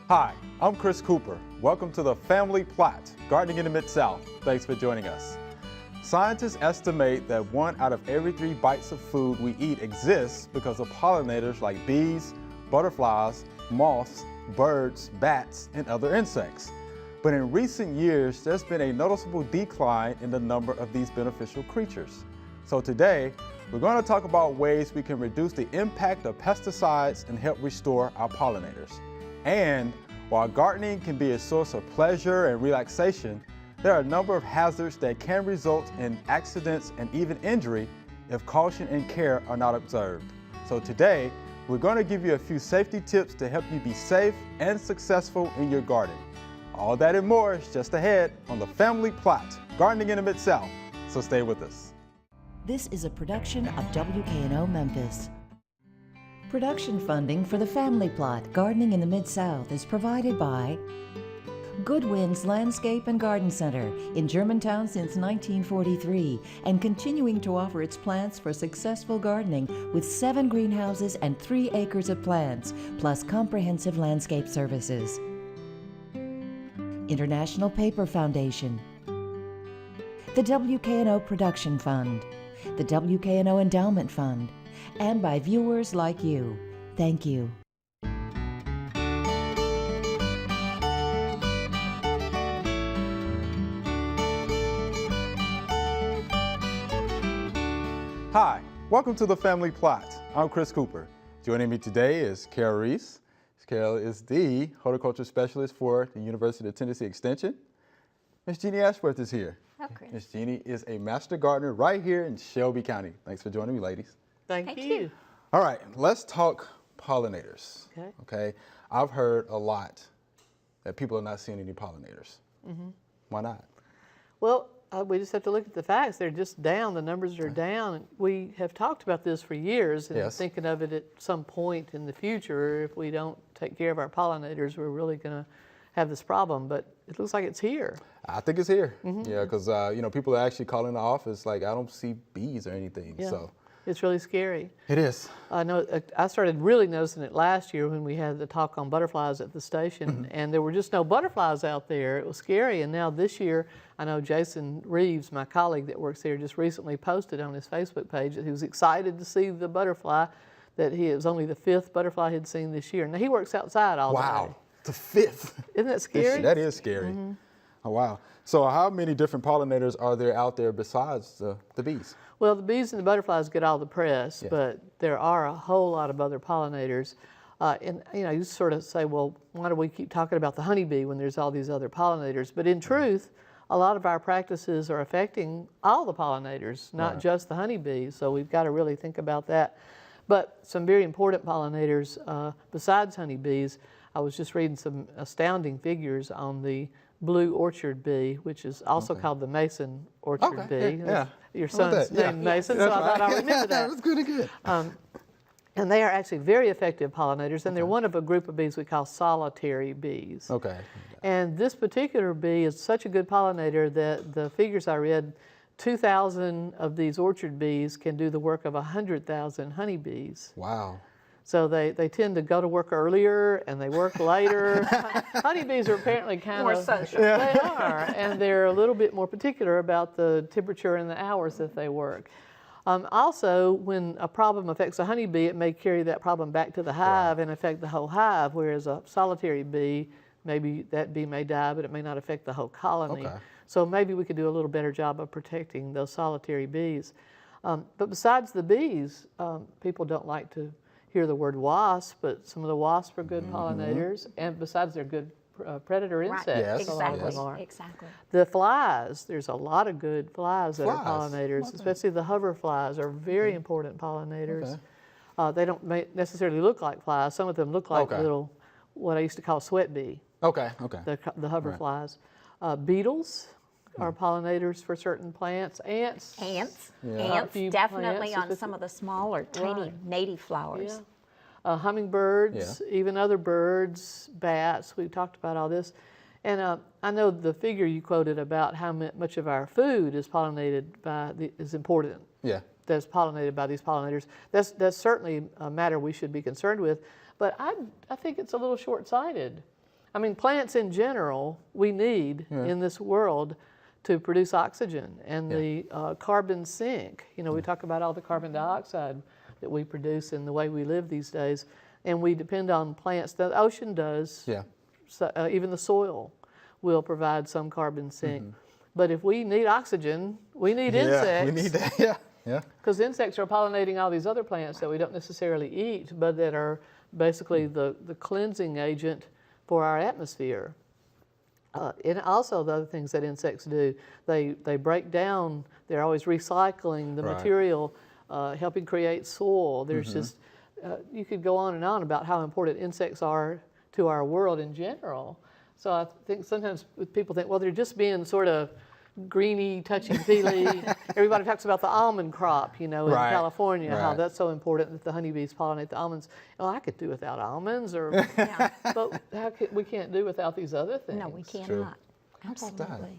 Hi, I'm Chris Cooper. Welcome to the Family Plot, Gardening in the Mid-South. Thanks for joining us. Scientists estimate that 1 out of every 3 bites of food we eat exists because of pollinators like bees, butterflies, moths, birds, bats, and other insects. But in recent years, there's been a noticeable decline in the number of these beneficial creatures. So today, we're going to talk about ways we can reduce the impact of pesticides and help restore our pollinators. And while gardening can be a source of pleasure and relaxation, there are a number of hazards that can result in accidents and even injury if caution and care are not observed. So today, we're going to give you a few safety tips to help you be safe and successful in your garden. All that and more is just ahead on the Family Plot, Gardening in the Mid-South. So stay with us. This is a production of WKNO Memphis. Production funding for the Family Plot, Gardening in the Mid-South is provided by Goodwin's Landscape and Garden Center in Germantown since 1943 and continuing to offer its plants for successful gardening with 7 greenhouses and 3 acres of plants, plus comprehensive landscape services. International Paper Foundation, the WKNO Production Fund, the WKNO Endowment Fund, and by viewers like you. Thank you. Hi, welcome to the Family Plot. I'm Chris Cooper. Joining me today is Carol Reese. Carol is the horticulture specialist for the University of Tennessee Extension. Ms. Jeannie Ashworth is here. Oh, Chris. Ms. Jeannie is a master gardener right here in Shelby County. Thanks for joining me, ladies. Thank you. All right, let's talk pollinators. Okay. I've heard a lot that people are not seeing any pollinators. Why not? Well, we just have to look at the facts. They're just down. The numbers are down. We have talked about this for years and thinking of it at some point in the future. If we don't take care of our pollinators, we're really going to have this problem. But it looks like it's here. I think it's here. Yeah, because you know, people are actually calling the office like, I don't see bees or anything. Yeah. So it's really scary. it is. I know. I started really noticing it last year when we had the talk on butterflies at the station, and there were just no butterflies out there. It was scary. And now this year, I know Jason Reeves, my colleague that works there, just recently posted on his Facebook page that he was excited to see the butterfly. That it was only the 5th butterfly he'd seen this year. Now he works outside all day. Wow, the 5th. Isn't that scary? That is scary. Oh, wow. So how many different pollinators are there out there besides the bees? Well, the bees and the butterflies get all the press, but there are a whole lot of other pollinators. And you know, you sort of say, well, why do we keep talking about the honeybee when there's all these other pollinators? But in truth, a lot of our practices are affecting all the pollinators, not just the honeybees. So we've got to really think about that. But some very important pollinators besides honeybees, I was just reading some astounding figures on the blue orchard bee, which is also called the Mason orchard bee. Yeah. Your son's named Mason, so I thought I remember that. That was good. And they are actually very effective pollinators, and they're one of a group of bees we call solitary bees. Okay. And this particular bee is such a good pollinator that the figures I read, 2,000 of these orchard bees can do the work of 100,000 honeybees. Wow. So they tend to go to work earlier and they work later. Honeybees are apparently kind more of social. They are, and they're a little bit more particular about the temperature and the hours that they work. Also, when a problem affects a honeybee, it may carry that problem back to the hive and affect the whole hive, whereas a solitary bee, maybe that bee may die, but it may not affect the whole colony. So maybe we could do a little better job of protecting those solitary bees. But besides the bees, people don't like to hear the word wasp, but some of the wasps are good pollinators, and besides they're good predator insects. Yes. Exactly. The flies, there's a lot of good flies that are pollinators, especially the hover flies are very important pollinators. They don't necessarily look like flies. Some of them look like little, what I used to call sweat bee. The hover flies. Beetles are pollinators for certain plants. Ants. Ants Few definitely plants, on some of the smaller, tiny native flowers. Hummingbirds, even other birds, bats. We've talked about all this. And I know the figure you quoted about how much of our food is pollinated by, is important. That's pollinated by these pollinators. That's certainly a matter we should be concerned with. But I think it's a little short-sighted I mean, plants in general, we need in this world to produce oxygen and the carbon sink. You know, we talk about all the carbon dioxide that we produce in the way we live these days, and we depend on plants. The ocean does. Yeah. So, even the soil will provide some carbon sink. But if we need oxygen, we need insects. Yeah, we need that. Yeah. Yeah. Because insects are pollinating all these other plants that we don't necessarily eat, but that are basically the cleansing agent for our atmosphere. And also the other things that insects do, they break down, they're always recycling the material, helping create soil. There's just, you could go on and on about how important insects are to our world in general. So I think sometimes people think, well, they're just being sort of greeny, touchy-feely. Everybody talks about the almond crop, you know, in California, how that's so important that the honeybees pollinate the almonds. Oh, I could do without almonds, or but we can't do without these other things. No, we cannot. Absolutely.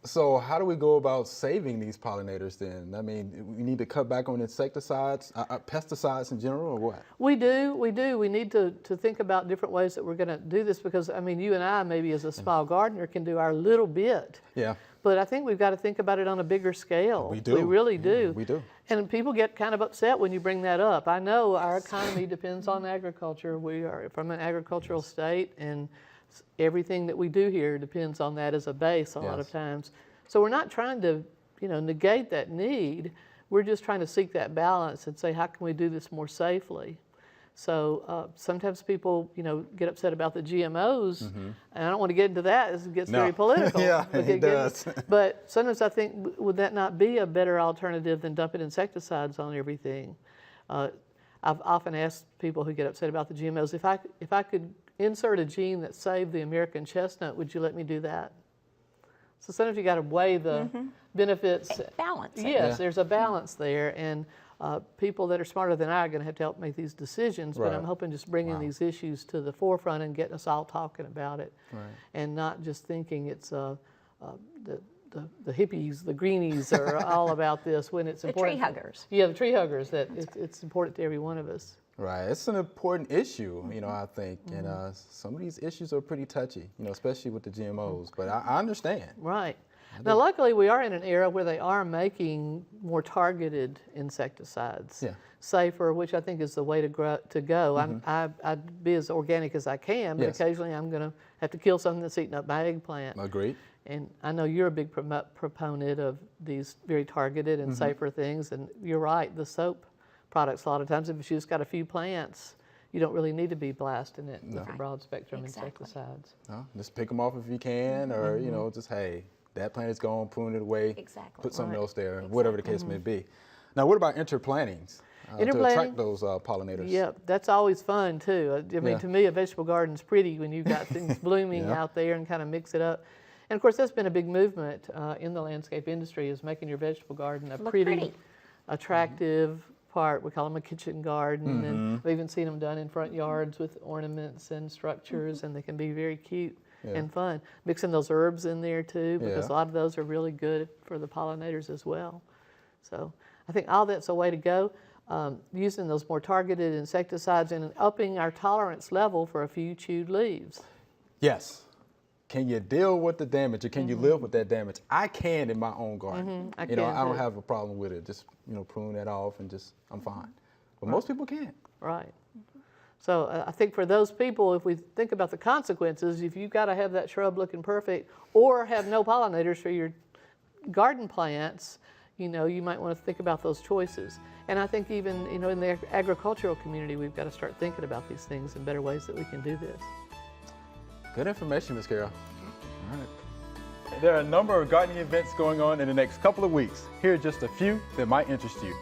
So how do we go about saving these pollinators then? I mean, we need to cut back on insecticides, pesticides in general, or what? We do. We need to think about different ways that we're going to do this, because, I mean, you and I, maybe as a small gardener, can do our little bit. Yeah. But I think we've got to think about it on a bigger scale. We do. We really do. We do. And people get kind of upset when you bring that up. I know our economy depends on agriculture. We are from an agricultural state, and everything that we do here depends on that as a base a lot of times. So we're not trying to, you know, negate that need. We're just trying to seek that balance and say, how can we do this more safely? So sometimes people, you know, get upset about the GMOs, and I don't want to get into that, as it gets very political. Yeah, it does. But sometimes I think, would that not be a better alternative than dumping insecticides on everything? I've often asked people who get upset about the GMOs, if I could insert a gene that saved the American chestnut, would you let me do that? So sometimes you got to weigh the benefits. Balance. Yes, there's a balance there, and people that are smarter than I are going to have to help make these decisions, but I'm hoping just bringing these issues to the forefront and getting us all talking about it, and not just thinking it's the hippies, the greenies are all about this, when it's important. The tree huggers. Yeah, the tree huggers, that it's important to every one of us. Right, it's an important issue, you know, I think, and some of these issues are pretty touchy, you know, especially with the GMOs, but I understand. Right. Now, luckily, we are in an era where they are making more targeted insecticides, safer, which I think is the way to go. I'd be as organic as I can, but occasionally I'm going to have to kill something that's eating up my eggplant. Agreed. And I know you're a big proponent of these very targeted and safer things, and you're right, the soap products, a lot of times, if you just got a few plants, you don't really need to be blasting it with a broad spectrum insecticides. No, just pick them off if you can, or, you know, just, hey, that plant is gone, prune it away, put something else there, whatever the case may be. Now, what about interplantings to attract those pollinators? Yeah, that's always fun, too. I mean, to me, a vegetable garden's pretty when you've got things blooming out there and kind of mix it up. And, of course, that's been a big movement in the landscape industry, is making your vegetable garden a pretty, attractive part. We call them a kitchen garden, and I've even seen them done in front yards with ornaments and structures, and they can be very cute and fun. Mixing those herbs in there too, because a lot of those are really good for the pollinators as well. So I think all that's a way to go. Using those more targeted insecticides and upping our tolerance level for a few chewed leaves. Yes. Can you deal with the damage, or can you live with that damage? I can in my own garden. I don't have a problem with it. Just, you know, prune that off and just, I'm fine. But most people can't. Right. So I think for those people, if we think about the consequences, if you've got to have that shrub looking perfect or have no pollinators for your garden plants, you know, you might want to think about those choices. And I think even, you know, in the agricultural community, we've got to start thinking about these things and better ways that we can do this. Good information, Ms. Carol. All right. There are a number of gardening events going on in the next couple of weeks. Here are just a few that might interest you.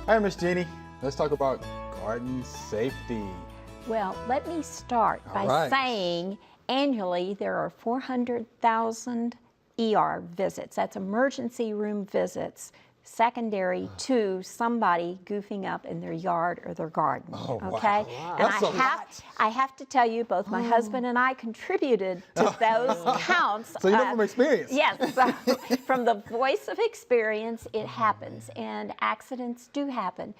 All right, Miss Jeannie, let's talk about garden safety. Well, let me start by saying annually there are 400,000 ER visits, that's emergency room visits, secondary to somebody goofing up in their yard or their garden. Oh, wow. Okay, Wow. and That's I have to tell you, both my husband and I contributed to those counts. So you know from experience. Yes, so from the voice of experience, it happens, and accidents do happen.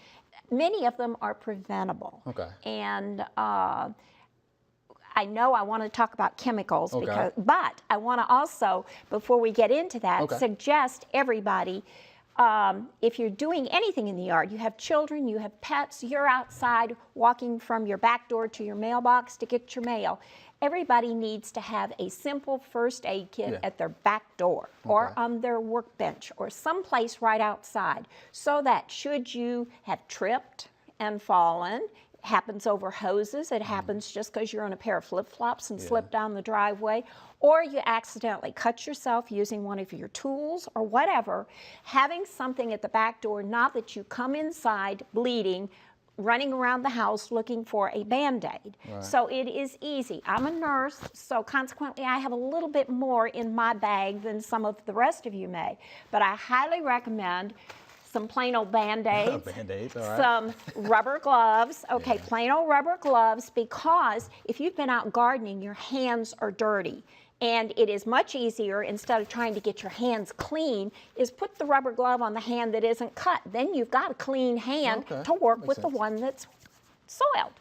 Many of them are preventable. Okay. And I know I want to talk about chemicals, Okay. but I want to also, before we get into that, Okay. suggest everybody, if you're doing anything in the yard, you have children, you have pets, you're outside walking from your back door to your mailbox to get your mail, everybody needs to have a simple first aid kit at their back door or on their workbench or someplace right outside, so that should you have tripped and fallen, happens over hoses, it happens just because you're on a pair of flip-flops and slip down the driveway, or you accidentally cut yourself using one of your tools or whatever, having something at the back door, not that you come inside bleeding, running around the house looking for a Band-Aid. So it is easy. I'm a nurse, so consequently I have a little bit more in my bag than some of the rest of you may, but I highly recommend some plain old Band-Aids, Band-Aids, all right. some rubber gloves, okay, plain old rubber gloves, because if you've been out gardening, your hands are dirty. And it is much easier, instead of trying to get your hands clean, is put the rubber glove on the hand that isn't cut. Then you've got a clean hand to work with the one that's soiled.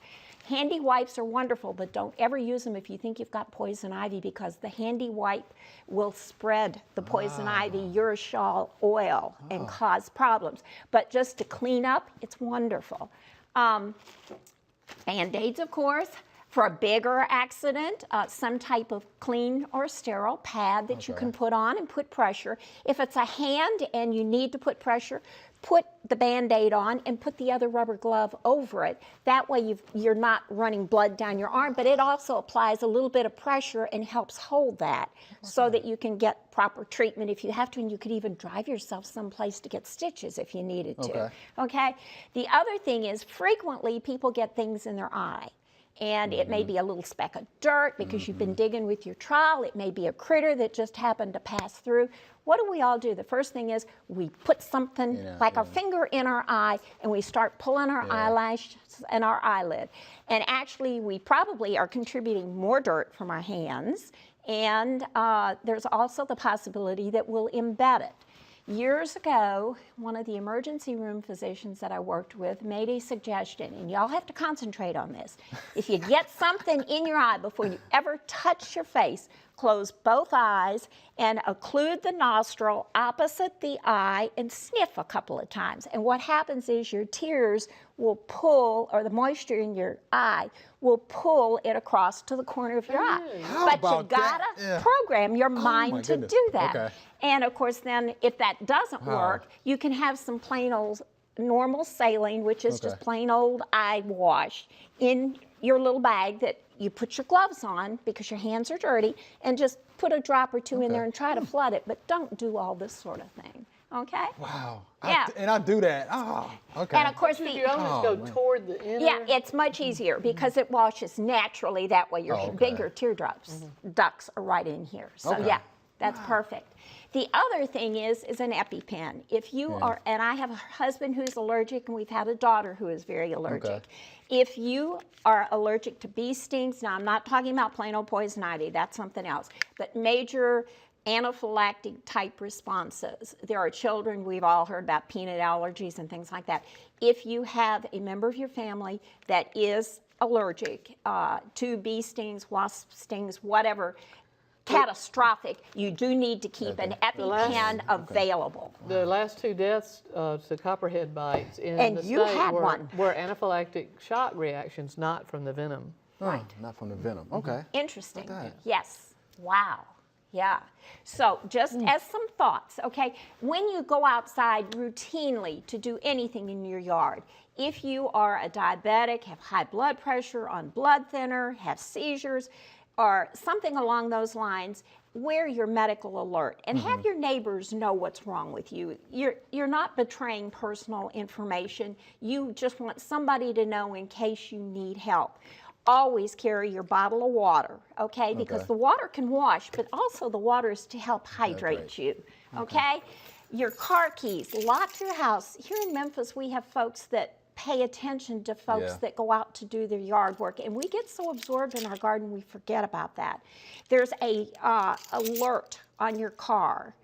Handy wipes are wonderful, but don't ever use them if you think you've got poison ivy, because the handy wipe will spread the poison ivy urushiol oil and cause problems. But just to clean up, it's wonderful. Band-Aids, of course. For a bigger accident, some type of clean or sterile pad that you can put on and put pressure. If it's a hand and you need to put pressure, put the Band-Aid on and put the other rubber glove over it. That way you're not running blood down your arm, but it also applies a little bit of pressure and helps hold that so that you can get proper treatment if you have to, and you could even drive yourself someplace to get stitches if you needed to. Okay? The other thing is, frequently people get things in their eye. And it may be a little speck of dirt because you've been digging with your trowel. It may be a critter that just happened to pass through. What do we all do? The first thing is we put something like our finger in our eye and we start pulling our eyelashes and our eyelid. And actually, we probably are contributing more dirt from our hands. And there's also the possibility that we'll embed it. Years ago, one of the emergency room physicians that I worked with made a suggestion, and y'all have to concentrate on this. If you get something in your eye before you ever touch your face, close both eyes and occlude the nostril opposite the eye and sniff a couple of times. And what happens is your tears will pull, or the moisture in your eye will pull it across to the corner of your eye. But you gotta program your mind to do that. And of course, then if that doesn't work, you can have some plain old normal saline, which is just plain old eye wash, in your little bag that you put your gloves on because your hands are dirty, and just put a drop or two in there and try to flood it, but don't do all this sort of thing. Okay? Wow. Yeah. And I do that. Oh, okay. And of course, You always go toward the inner. yeah, it's much easier because it washes naturally that way. Your bigger teardrops, ducts are right in here. So yeah, that's perfect. The other thing is an EpiPen. If you are, and I have a husband who's allergic, and we've had a daughter who is very allergic. If you are allergic to bee stings, now I'm not talking about plain old poison ivy, that's something else, but major anaphylactic type responses. There are children, we've all heard about peanut allergies and things like that. If you have a member of your family that is allergic to bee stings, wasp stings, whatever, catastrophic, you do need to keep an EpiPen available. The last 2 deaths to copperhead bites in And the you state had one. were anaphylactic shock reactions, not from the venom. Right. Not from the venom. Okay. Interesting. that. Yes. Wow. Yeah. So just as some thoughts, okay, when you go outside routinely to do anything in your yard, if you are a diabetic, have high blood pressure, on blood thinner, have seizures, or something along those lines, wear your medical alert and have your neighbors know what's wrong with you. You're not betraying personal information. You just want somebody to know in case you need help. Always carry your bottle of water, okay? Because the water can wash, but also the water is to help hydrate you, okay? Your car keys, lock your house. Here in Memphis, we have folks that pay attention to folks Yeah. that go out to do their yard work, and we get so absorbed in our garden we forget about that. There's a alert on your car.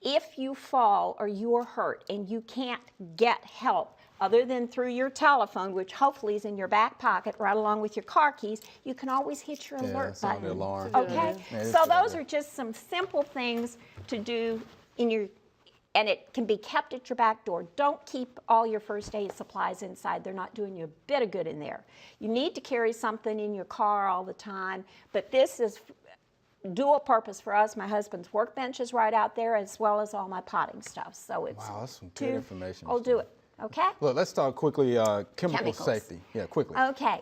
If you fall or you are hurt and you can't get help other than through your telephone, which hopefully is in your back pocket right along with your car keys, you can always hit your alert sound the button. alarm. Okay, Yeah, it's so a good those idea. are just some simple things to do in your, and it can be kept at your back door. Don't keep all your first aid supplies inside. They're not doing you a bit of good in there. You need to carry something in your car all the time, but this is dual purpose for us. My husband's workbench is right out there, as well as all my potting stuff. So it's Wow, that's some good information, I'll Ms. do it. Okay. Look, let's talk quickly chemical Chemicals. safety. Yeah, quickly. Okay.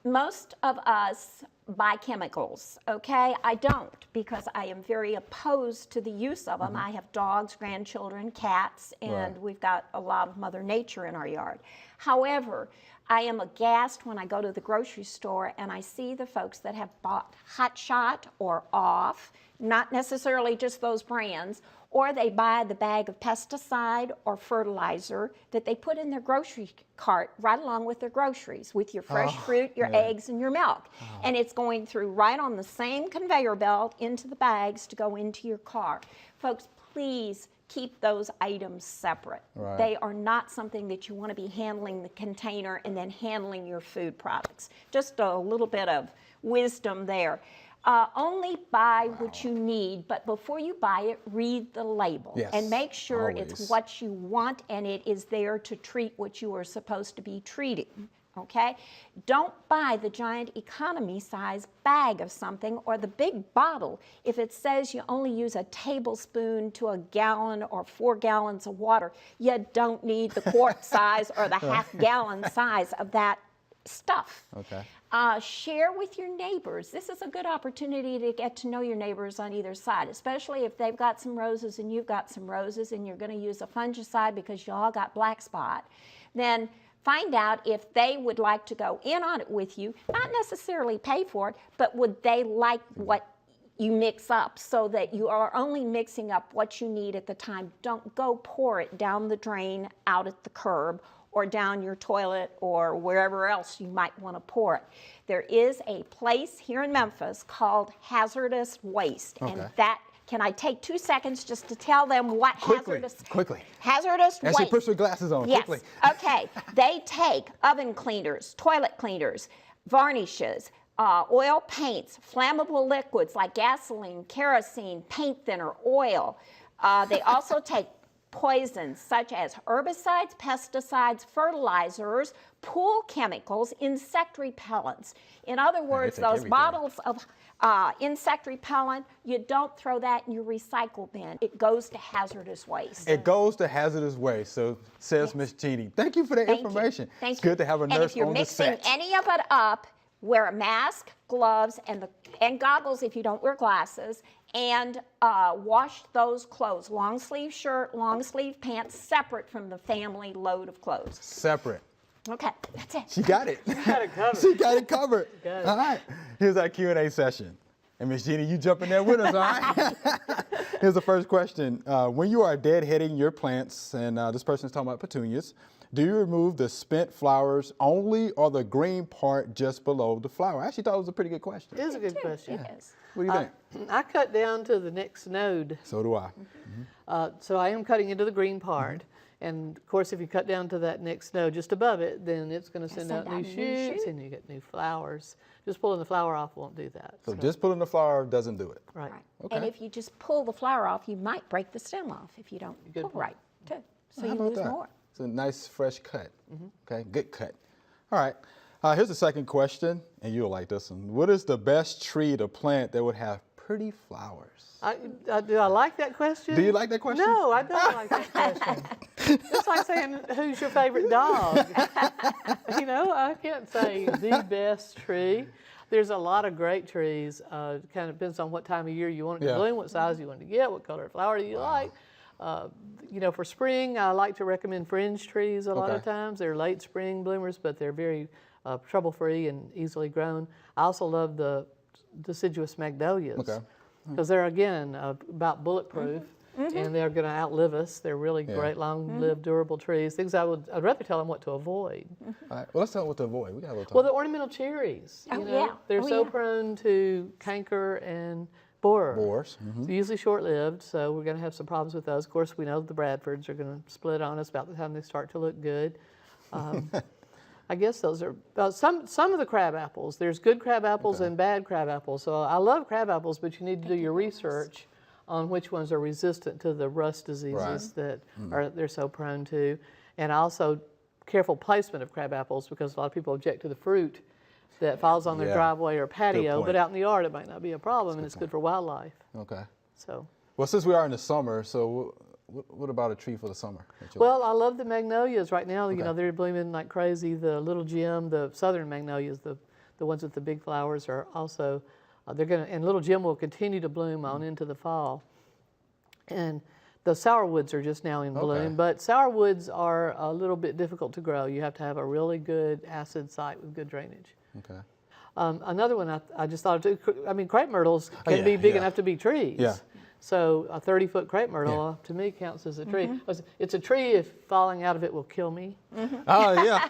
Most of us buy chemicals. Okay. I don't, because I am very opposed to the use of them. I have dogs, grandchildren, cats, and Right. we've got a lot of Mother Nature in our yard. However, I am aghast when I go to the grocery store and I see the folks that have bought Hot Shot or Off, not necessarily just those brands, or they buy the bag of pesticide or fertilizer that they put in their grocery cart right along with their groceries, with your fresh fruit, your eggs, and your milk. And it's going through right on the same conveyor belt into the bags to go into your car. Folks, please keep those items separate. Right. They are not something that you want to be handling the container and then handling your food products. Just a little bit of wisdom there. Only buy what you need, but before you buy it, read the label Yes, and make sure always. it's what you want and it is there to treat what you are supposed to be treating. Okay? Don't buy the giant economy size bag of something or the big bottle if it says you only use a tablespoon to a gallon or 4 gallons of water. You don't need the quart size or the half-gallon size of that stuff. Okay. Share with your neighbors. This is a good opportunity to get to know your neighbors on either side, especially if they've got some roses and you've got some roses and you're going to use a fungicide because you all got black spot. Then find out if they would like to go in on it with you, not necessarily pay for it, but would they like what you mix up so that you are only mixing up what you need at the time. Don't go pour it down the drain out at the curb or down your toilet or wherever else you might want to pour it. There is a place here in Memphis called Hazardous Waste. Okay. And that, can I take 2 seconds just to tell them what Quickly. Hazardous And she waste. puts her glasses on, Yes. quickly. Okay. They take oven cleaners, toilet cleaners, varnishes, oil paints, flammable liquids like gasoline, kerosene, paint thinner, oil. They also take poisons such as herbicides, pesticides, fertilizers, pool chemicals, insect repellents. In other words, take those everything. bottles of insect repellent, you don't throw that in your recycle bin. It goes to hazardous waste. It goes to hazardous waste, so says Miss Jeannie. Thank you for the Thank you. information. Thank It's you. good to have a And nurse if you're on the mixing set. any of it up, wear a mask, gloves, and goggles if you don't wear glasses, and wash those clothes. Long sleeve shirt, long sleeve pants, separate from the family load of clothes. Separate. Okay, that's it. She got it. got it covered. She got it covered. Got it. All right. Here's our Q&A session. And Miss Jeannie, you jump in there with us, all right? Here's the first question. When you are deadheading your plants, and this person's talking about petunias, do you remove the spent flowers only or the green part just below the flower? I actually thought it was a pretty good question. It is a good question. It is. What do you think? I cut down to the next node. So do I. So I am cutting into the green part. And of course, if you cut down to that next node just above it, then it's going to send out new shoots and you get new flowers. Just pulling the flower off won't do that. So just pulling the flower doesn't do it. Right. Right. Okay. And if you just pull the flower off, you might break the stem off if you don't Good pull point. right, too. So How you about lose that? more. It's a nice fresh cut. Okay, good cut. All right, here's the second question, and you'll like this one. What is the best tree to plant that would have pretty flowers? Do I like that question? Do you like that question? No, I don't like that question. It's like saying, who's your favorite dog? You know, I can't say the best tree. There's a lot of great trees. Kind of depends on what time of year you want it to Yeah. bloom, what size you want it to get, what color of flower do you like. You know, for spring, I like to recommend fringe trees a lot of Okay. times. They're late spring bloomers, but they're very trouble-free and easily grown. I also love the deciduous magnolias. Okay. Because they're, again, about bulletproof. and they're going to outlive us. They're really great, long-lived, durable trees. Things I'd rather tell them what to avoid. All right. Well, let's tell them what to avoid. We got a little time. Well, the ornamental cherries. Oh, You know, yeah. they're Oh, so yeah. prone to canker and borer. Borers. They're usually short-lived, so we're going to have some problems with those. Of course, we know the Bradfords are going to split on us about the time they start to look good. I guess those are some of the crab apples. There's good crab apples and bad crab apples. So I love crab apples, but you need to do your research on which ones are resistant to the rust diseases that they're so prone to, and also careful placement of crab apples, because a lot of people object to the fruit that falls on their driveway or patio, point. but out in the yard it might not be a problem, and it's good for wildlife. Okay. So. Well, since we are in the summer, so what about a tree for the summer? Well, I love the magnolias right now. You know, they're blooming like crazy. The Little Jim, the southern magnolias, the ones with the big flowers are also, and Little Jim will continue to bloom on into the fall. And the sourwoods are just now in bloom, but sourwoods are a little bit difficult to grow. You have to have a really good acid site with good drainage. Okay. Another one I just thought of too, I mean, crepe myrtles can be big enough to be trees. Yeah. So a 30-foot crepe myrtle to me counts as a tree. It's a tree if falling out of it will kill me, Oh, yeah.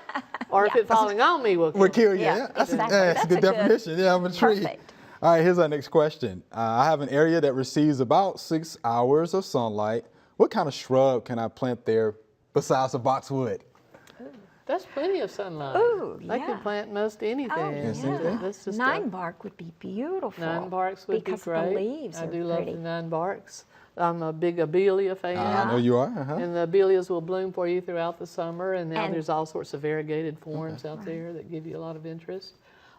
or if it falling on me will kill We'll me. kill you. Yeah, Yeah, that's, exactly. that's a good That's a good- definition. Yeah, I'm a tree. Perfect. All right, here's our next question. I have an area that receives about 6 hours of sunlight. What kind of shrub can I plant there besides a boxwood? That's plenty of sunlight. Ooh, They yeah. could plant most anything. Oh, yeah. That's just Nine bark would be beautiful. nine barks would because be great. the leaves I are do love pretty. the nine barks. I'm a big abelia fan. I know you are. And the abelias will bloom for you throughout the summer, and now And- there's all sorts of variegated forms out there that give you a lot of interest.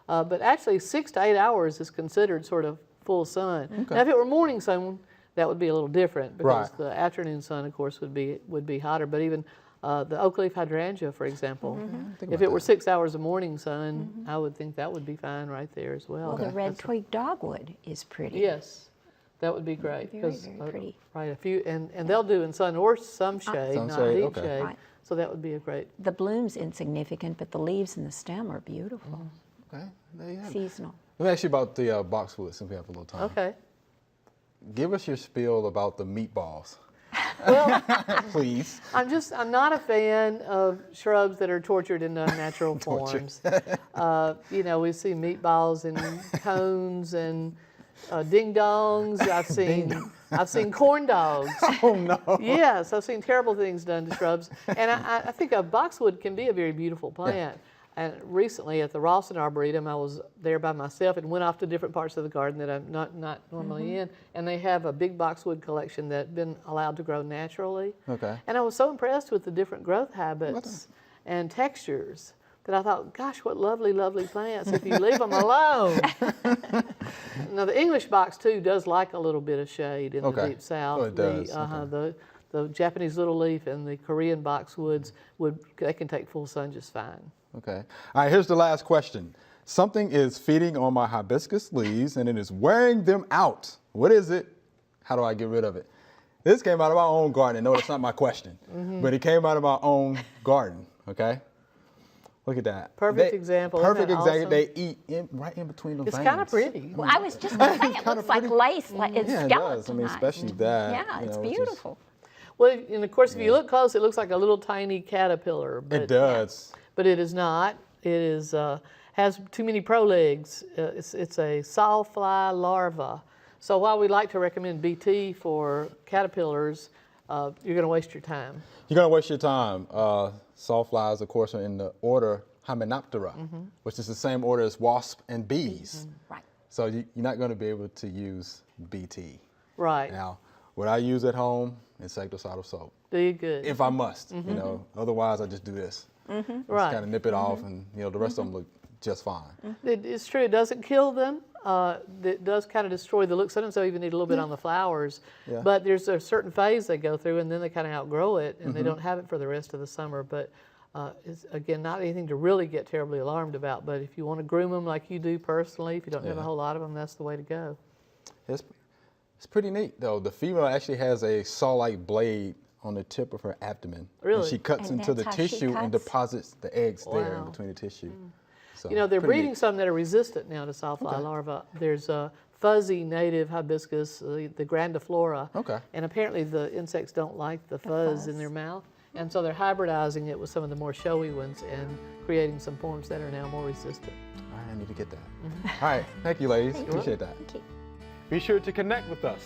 But actually, 6 to 8 hours is considered sort of full sun. Now, if it were morning sun, that would be a little different, because Right. the afternoon sun, of course, would be hotter. But even the oak leaf hydrangea, for example, if it were 6 hours of morning sun, I would think that would be fine right there as well. Well, the red twig dogwood is pretty. Yes, that would be great. Very, 'cause, very pretty. Right, a few, and they'll do in sun or some shade, Some not shade, deep okay. shade. Right. So that would be a great. The bloom's insignificant, but the leaves and the stem are beautiful. Okay, there you have it. Seasonal. Let me ask you about the boxwood, since we have a little time. Okay. Give us your spiel about the meatballs, Well, please. I'm not a fan of shrubs that are tortured in unnatural forms. You know, we've seen meatballs and cones and ding dongs. I've seen corn dogs. Oh, no. Yes, I've seen terrible things done to shrubs. And I think a boxwood can be a very beautiful plant. And recently at the Rawson Arboretum, I was there by myself and went off to different parts of the garden that I'm not normally in. And they have a big boxwood collection that's been allowed to grow naturally. Okay. And I was so impressed with the different growth habits and textures that I thought, gosh, what lovely, lovely plants if you leave them alone. Now, the English box, too, does like a little bit of shade in the deep south. Oh, it does. The Japanese little leaf and the Korean boxwoods, they can take full sun just fine. Okay. All right, here's the last question. Something is feeding on my hibiscus leaves and it is wearing them out. What is it? How do I get rid of it? This came out of my own garden. No, that's not my question. But it came out of my own garden, okay? Look at that. Perfect example. Isn't Perfect that example. awesome? They eat right in between the It's veins. kind of pretty. Well, I was just going to say, it kinda looks like pretty. lace, like it's Yeah, it does. I mean, skeletonized. especially that. Yeah, you it's know, which is- beautiful. Well, and of course, if you look close, it looks like a little tiny caterpillar. But, It does. But it is not. It is has too many prolegs. It's a sawfly larva. So while we like to recommend BT for caterpillars, you're going to waste your time. You're going to waste your time. Sawflies, of course, are in the order Hymenoptera, which is the same order as wasps and bees. Right. So you're not going to be able to use BT. Right. Now, what I use at home, insecticidal soap, Do you good? if I must, you know. Otherwise, I just do this. Right. Kind of nip it off, and you know the rest of them look just fine. It's true. It doesn't kill them. It does kind of destroy the look. Sometimes they even need a little bit on the flowers. Yeah. But there's a certain phase they go through, and then they kind of outgrow it, and they don't have it for the rest of the summer. But it's, again, not anything to really get terribly alarmed about. But if you want to groom them like you do personally, if you don't have a whole lot of them, that's the way to go. It's pretty neat, though. The female actually has a saw-like blade on the tip of her abdomen. Really? And she cuts And into the that's how she tissue and cuts? deposits the eggs there in Wow. between the tissue. So, You know, they're pretty breeding neat. some that are resistant now to sawfly larvae. There's fuzzy native hibiscus, the grandiflora. Okay. And apparently the insects don't like the fuzz in their mouth. And so they're hybridizing it with some of the more showy ones and creating some forms that are now more resistant. All right, I need to get that. All right, thank you, ladies. Appreciate that. Thank you. Be sure to connect with us.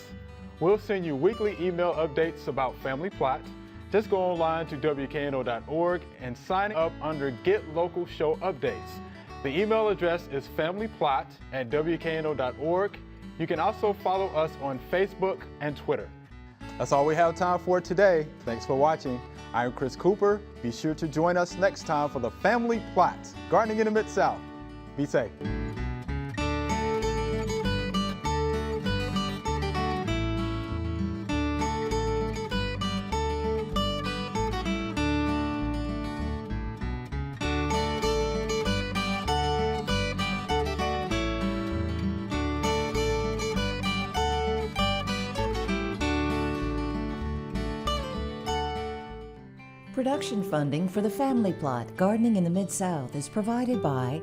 We'll send you weekly email updates about Family Plot. Just go online to WKNO.org and sign up under Get Local Show Updates. The email address is familyplot@WKNO.org. You can also follow us on Facebook and Twitter. That's all we have time for today. Thanks for watching. I'm Chris Cooper. Be sure to join us next time for the Family Plot, Gardening in the Mid-South. Be safe. Production funding for the Family Plot, Gardening in the Mid-South is provided by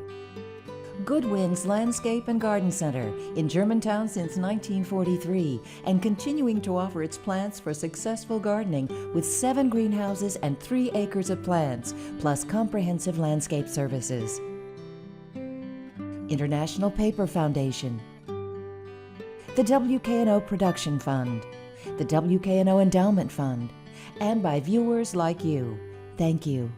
Good Winds Landscape and Garden Center in Germantown since 1943 and continuing to offer its plants for successful gardening with 7 greenhouses and 3 acres of plants, plus comprehensive landscape services. International Paper Foundation, the WKNO Production Fund, the WKNO Endowment Fund, and by viewers like you. Thank you.